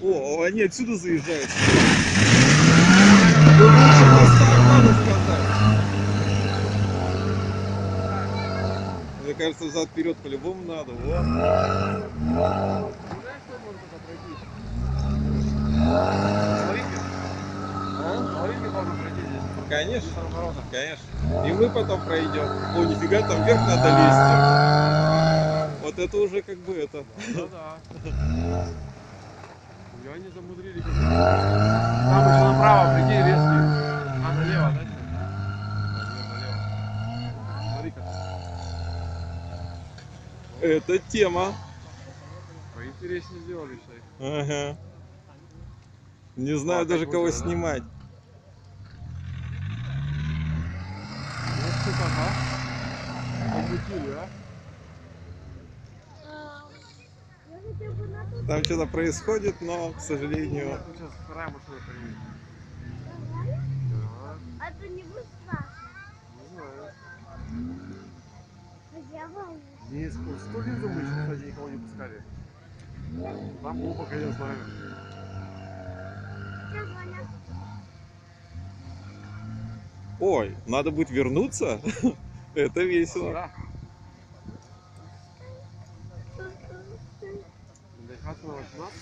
О, они отсюда заезжают. Ну, лучше просто так надо сказать. Мне кажется, взад-вперед по-любому надо. Вот. Конечно, конечно. И мы потом пройдем. О, нифига, там вверх надо лезть. Вот это уже как бы это. Ну да. И они замудрили. Там еще направо, прикинь, резкий. А налево, да? Налево. Смотри-ка. Это тема. Поинтереснее сделали, считай. Ага. Не знаю даже кого снимать. Вот что так, а? Помутили, а? Там что-то происходит, но, к сожалению... Сейчас вторая машина приедет. А это не будет страшно? Не знаю. Я волнуюсь. Не, 100 линзов мы еще, кстати, никого не пускали. Там глубоко, я знаю. Тебе звонят. Ой, надо будет вернуться? Это весело. Да. Дайхатsu на 18.